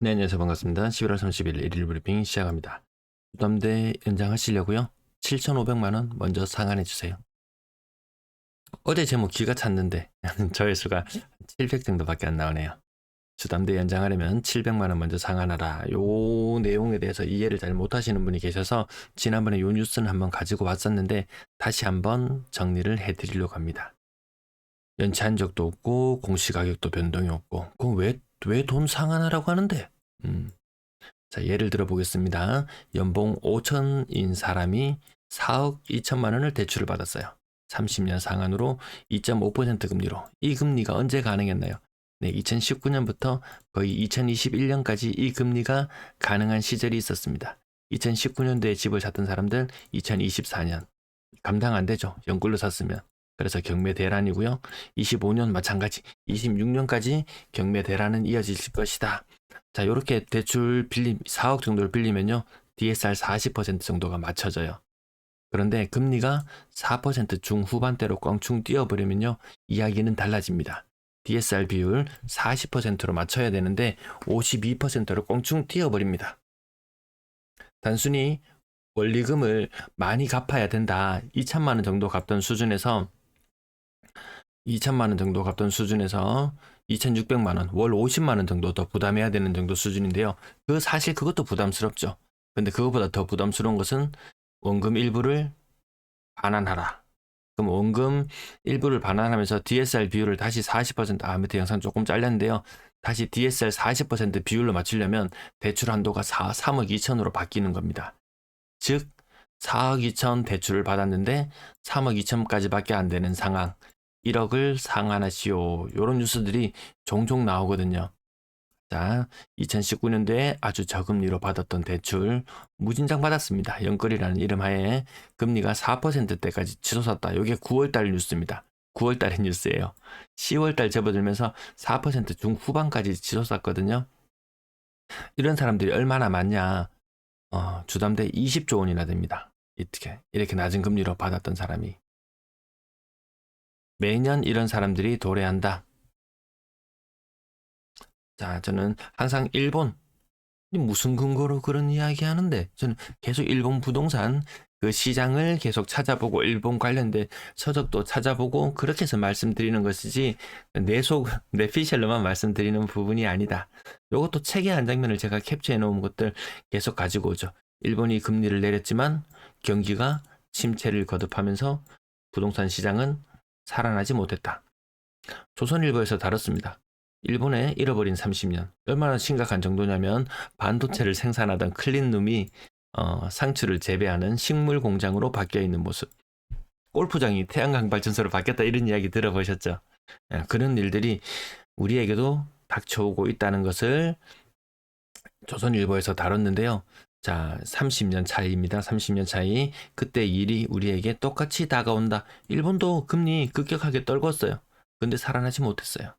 네, 안녕하세요. 반갑습니다. 11월 30일 일일 브리핑 시작합니다. 부담대 연장하시려고요? 7,500만 원 먼저 상환해 주세요. 어제 제목 기가 찼는데 조회수가 700 정도밖에 안 나오네요. 주담대 연장하려면 700만 원 먼저 상환하라. 요 내용에 대해서 이해를 잘 못하시는 분이 계셔서 지난번에 요 뉴스는 한번 가지고 왔었는데 다시 한번 정리를 해드리려고 합니다. 연체한 적도 없고 공시가격도 변동이 없고 그럼 왜 돈 상환하라고 하는데? 자, 예를 들어 보겠습니다. 연봉 5천인 사람이 4억 2천만 원을 대출을 받았어요. 30년 상한으로 2.5% 금리로. 이 금리가 언제 가능했나요? 네, 2019년부터 거의 2021년까지 이 금리가 가능한 시절이 있었습니다. 2019년도에 집을 샀던 사람들 2024년 감당 안 되죠. 연끌로 샀으면. 그래서 경매 대란이고요. 25년 마찬가지. 26년까지 경매 대란은 이어질 것이다. 자, 이렇게 대출 빌림 4억 정도를 빌리면요. DSR 40% 정도가 맞춰져요. 그런데 금리가 4% 중후반대로 껑충 뛰어버리면요. 이야기는 달라집니다. DSR 비율 40%로 맞춰야 되는데 52%로 껑충 뛰어버립니다. 단순히 원리금을 많이 갚아야 된다. 2천만 원 정도 갚던 수준에서 2천만 원 정도 갚던 수준에서 2,600만 원, 월 50만 원 정도 더 부담해야 되는 정도 수준인데요. 사실 그것도 부담스럽죠. 근데 그것보다 더 부담스러운 것은 원금 일부를 반환하라. 그럼 원금 일부를 반환하면서 DSR 비율을 다시 40%, 밑에 영상 조금 잘렸는데요. 다시 DSR 40% 비율로 맞추려면 대출 한도가 3억 2천으로 바뀌는 겁니다. 즉 4억 2천 대출을 받았는데 3억 2천까지밖에 안 되는 상황. 1억을 상환하시오. 이런 뉴스들이 종종 나오거든요. 자, 2019년도에 아주 저금리로 받았던 대출 무진장 받았습니다. 연끌이라는 이름 하에 금리가 4%대까지 치솟았다. 이게 9월달 뉴스입니다. 9월달의 뉴스예요. 10월달 접어들면서 4% 중후반까지 치솟았거든요. 이런 사람들이 얼마나 많냐? 주담대 20조 원이나 됩니다. 이렇게 낮은 금리로 받았던 사람이. 매년 이런 사람들이 도래한다. 자, 저는 항상 일본, 무슨 근거로 그런 이야기 하는데, 저는 계속 일본 부동산 그 시장을 계속 찾아보고, 일본 관련된 서적도 찾아보고, 그렇게 해서 말씀드리는 것이지, 뇌피셜로만 말씀드리는 부분이 아니다. 이것도 책의 한 장면을 제가 캡처해 놓은 것들 계속 가지고 오죠. 일본이 금리를 내렸지만, 경기가 침체를 거듭하면서 부동산 시장은 살아나지 못했다. 조선일보에서 다뤘습니다. 일본의 잃어버린 30년. 얼마나 심각한 정도냐면 반도체를 생산하던 클린룸이 상추를 재배하는 식물 공장으로 바뀌어 있는 모습. 골프장이 태양광 발전소로 바뀌었다 이런 이야기 들어보셨죠? 그런 일들이 우리에게도 닥쳐오고 있다는 것을 조선일보에서 다뤘는데요. 자, 30년 차이입니다. 30년 차이. 그때 일이 우리에게 똑같이 다가온다. 일본도 금리 급격하게 떨궜어요. 근데 살아나지 못했어요.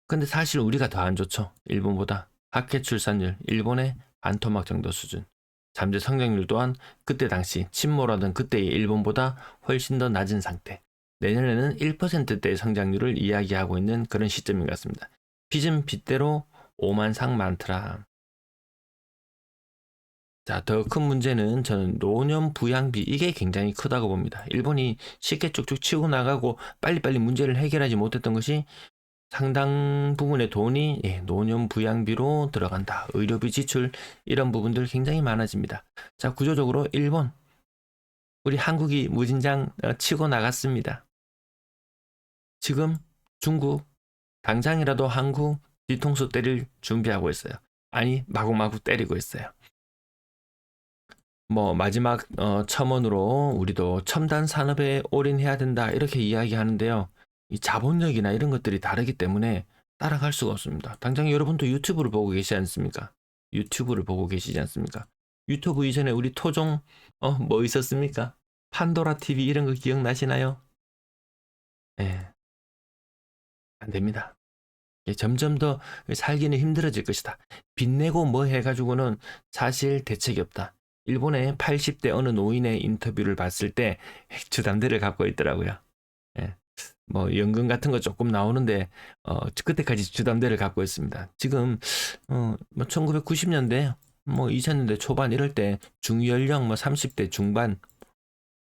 근데 사실 우리가 더 안 좋죠. 일본보다. 학회 출산율, 일본의 반토막 정도 수준. 잠재 성장률 또한 그때 당시 침몰하던 그때의 일본보다 훨씬 더 낮은 상태. 내년에는 1%대의 성장률을 이야기하고 있는 그런 시점인 것 같습니다. 빚은 빚대로 오만상 많더라. 자, 더 큰 문제는 저는 노년 부양비 이게 굉장히 크다고 봅니다. 일본이 쉽게 쭉쭉 치고 나가고 빨리빨리 문제를 해결하지 못했던 것이 상당 부분의 돈이 노년 부양비로 들어간다. 의료비 지출 이런 부분들 굉장히 많아집니다. 자, 구조적으로 일본, 우리 한국이 무진장 치고 나갔습니다. 지금 중국 당장이라도 한국 뒤통수 때릴 준비하고 있어요. 아니 마구마구 때리고 있어요. 뭐 마지막 첨언으로 우리도 첨단 산업에 올인해야 된다 이렇게 이야기하는데요. 이 자본력이나 이런 것들이 다르기 때문에 따라갈 수가 없습니다. 당장 여러분도 유튜브를 보고 계시지 않습니까? 유튜브를 보고 계시지 않습니까? 유튜브 이전에 우리 토종 뭐 있었습니까? 판도라 TV 이런 거 기억나시나요? 예, 안 됩니다. 점점 더 살기는 힘들어질 것이다. 빚내고 뭐 해가지고는 사실 대책이 없다. 일본의 80대 어느 노인의 인터뷰를 봤을 때 주담대를 갖고 있더라고요. 예. 뭐 연금 같은 거 조금 나오는데 그때까지 주담대를 갖고 있습니다. 지금 뭐 1990년대 뭐 2000년대 초반 이럴 때 중연령 뭐 30대 중반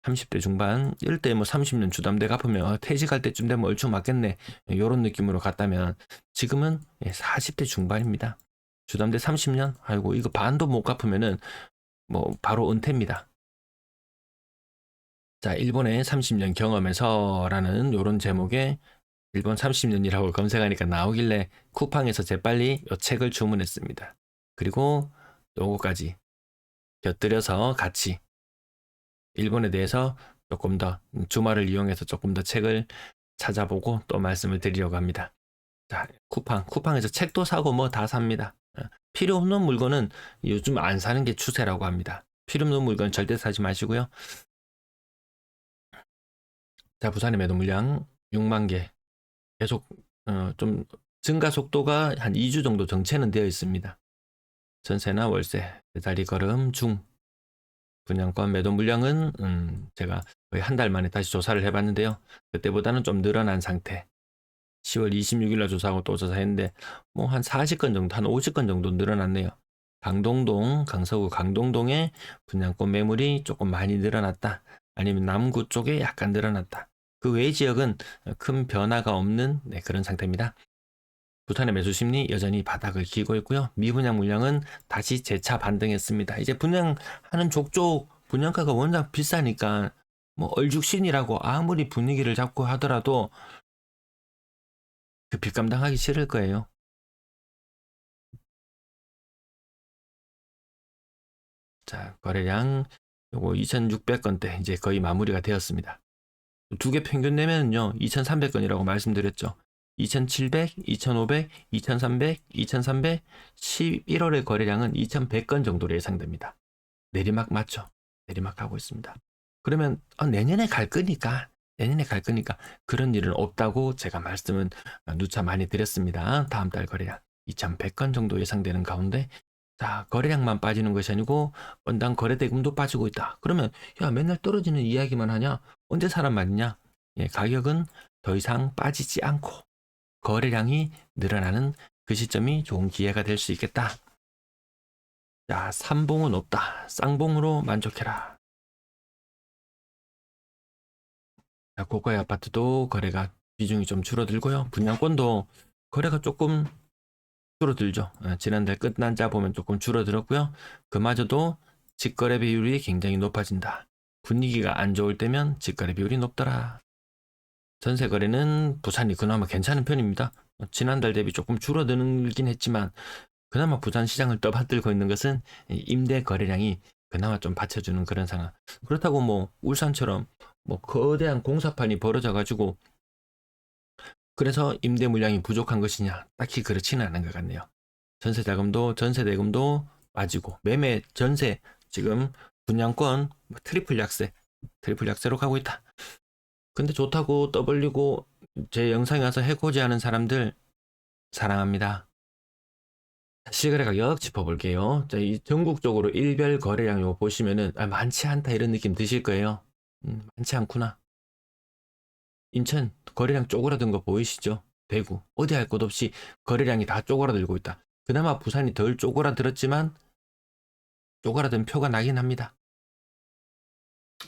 30대 중반 이럴 때 뭐 30년 주담대 갚으면 퇴직할 때쯤 되면 얼추 맞겠네 요런 느낌으로 갔다면 지금은 40대 중반입니다. 주담대 30년 아이고 이거 반도 못 갚으면은 뭐 바로 은퇴입니다. 자, 일본의 30년 경험에서라는 요런 제목의 일본 30년이라고 검색하니까 나오길래 쿠팡에서 재빨리 요 책을 주문했습니다. 그리고 요거까지 곁들여서 같이 일본에 대해서 조금 더 주말을 이용해서 조금 더 책을 찾아보고 또 말씀을 드리려고 합니다. 자, 쿠팡에서 책도 사고 뭐 다 삽니다. 필요 없는 물건은 요즘 안 사는 게 추세라고 합니다. 필요 없는 물건 절대 사지 마시고요. 자, 부산의 매도 물량 6만 개. 계속 좀 증가 속도가 한 2주 정도 정체는 되어 있습니다. 전세나 월세, 배달이 걸음 중. 분양권 매도 물량은 제가 거의 한 달 만에 다시 조사를 해봤는데요. 그때보다는 좀 늘어난 상태. 10월 26일 날 조사하고 또 조사했는데 뭐 한 40건 정도, 한 50건 정도 늘어났네요. 강동동, 강서구 강동동에 분양권 매물이 조금 많이 늘어났다. 아니면 남구 쪽에 약간 늘어났다. 그 외의 지역은 큰 변화가 없는 그런 상태입니다. 부산의 매수 심리 여전히 바닥을 기고 있고요. 미분양 물량은 다시 재차 반등했습니다. 이제 분양하는 족족 분양가가 워낙 비싸니까 뭐 얼죽신이라고 아무리 분위기를 잡고 하더라도 그 빚 감당하기 싫을 거예요. 자, 거래량 요거 2,600건대 이제 거의 마무리가 되었습니다. 두 개 평균 내면은요 2,300건이라고 말씀드렸죠. 2,700, 2,500, 2,300, 2,300, 11월의 거래량은 2,100건 정도로 예상됩니다. 내리막 맞죠? 내리막 하고 있습니다. 그러면 내년에 갈 거니까 그런 일은 없다고 제가 말씀은 누차 많이 드렸습니다. 다음 달 거래량 2,100건 정도 예상되는 가운데 자, 거래량만 빠지는 것이 아니고 원당 거래대금도 빠지고 있다. 그러면 야 맨날 떨어지는 이야기만 하냐? 언제 사람 많냐? 예, 가격은 더 이상 빠지지 않고 거래량이 늘어나는 그 시점이 좋은 기회가 될 수 있겠다. 자, 삼봉은 없다. 쌍봉으로 만족해라. 자, 고가의 아파트도 거래가 비중이 좀 줄어들고요. 분양권도 거래가 조금 줄어들죠. 지난달 끝 날짜 보면 조금 줄어들었고요. 그마저도 직거래 비율이 굉장히 높아진다. 분위기가 안 좋을 때면 직거래 비율이 높더라. 전세 거래는 부산이 그나마 괜찮은 편입니다. 지난달 대비 조금 줄어들긴 했지만 그나마 부산 시장을 떠받들고 있는 것은 임대 거래량이 그나마 좀 받쳐주는 그런 상황. 그렇다고 뭐 울산처럼 뭐 거대한 공사판이 벌어져 가지고 그래서 임대 물량이 부족한 것이냐? 딱히 그렇지는 않은 것 같네요. 전세 자금도 전세 대금도 빠지고 매매 전세 지금 분양권 트리플 약세로 가고 있다. 근데 좋다고 떠벌리고 제 영상에 와서 해코지하는 사람들 사랑합니다. 실거래 가격 짚어볼게요. 자, 이 전국적으로 일별 거래량 이거 보시면은 많지 않다 이런 느낌 드실 거예요. 많지 않구나. 인천 거래량 쪼그라든 거 보이시죠? 대구 어디 할 것 없이 거래량이 다 쪼그라들고 있다. 그나마 부산이 덜 쪼그라들었지만 쪼그라든 표가 나긴 합니다.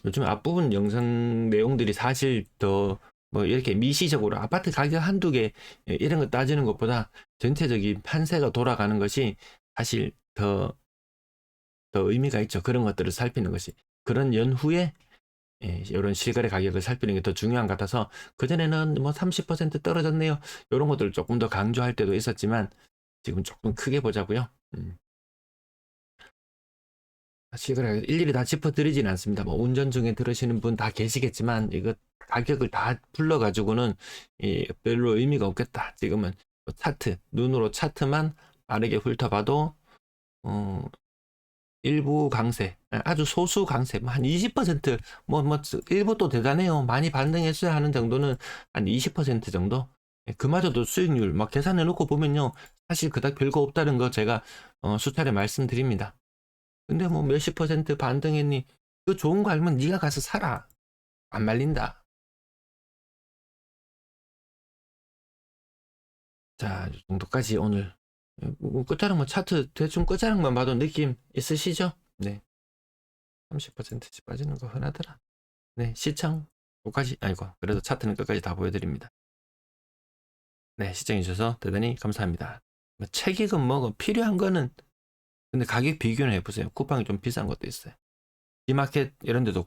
요즘 앞부분 영상 내용들이 사실 더 뭐 이렇게 미시적으로 아파트 가격 한두 개 이런 거 따지는 것보다 전체적인 판세가 돌아가는 것이 사실 더 의미가 있죠. 그런 것들을 살피는 것이. 그런 연후에 이런 실거래 가격을 살피는 게 더 중요한 것 같아서 그전에는 뭐 30% 떨어졌네요. 이런 것들을 조금 더 강조할 때도 있었지만 지금 조금 크게 보자고요. 실거래 일일이 다 짚어드리진 않습니다. 뭐 운전 중에 들으시는 분 다 계시겠지만 이거 가격을 다 불러가지고는 별로 의미가 없겠다. 지금은 뭐 차트 눈으로 차트만 빠르게 훑어봐도 일부 강세, 아주 소수 강세, 한 20%, 일부 또 대단해요. 많이 반등했어야 하는 정도는 한 20% 정도? 그마저도 수익률, 막 계산해 놓고 보면요. 사실 그닥 별거 없다는 거 제가 수차례 말씀드립니다. 근데 뭐 몇십 퍼센트 반등했니? 그 좋은 거 알면 네가 가서 사라. 안 말린다. 자, 이 정도까지 오늘 끝자락 뭐 차트 대충 끝자락만 봐도 느낌 있으시죠? 네. 30%씩 빠지는 거 흔하더라. 네, 시청 끝까지 아이고 그래도 차트는 끝까지 다 보여드립니다. 네, 시청해 주셔서 대단히 감사합니다. 뭐 책이건 뭐건 필요한 거는 근데 가격 비교는 해보세요. 쿠팡이 좀 비싼 것도 있어요. D마켓 이런 데도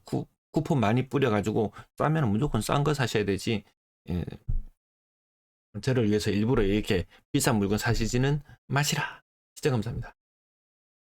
쿠폰 많이 뿌려가지고 싸면 무조건 싼 거 사셔야 되지. 예, 저를 위해서 일부러 이렇게 비싼 물건 사시지는 마시라. 진짜 감사합니다.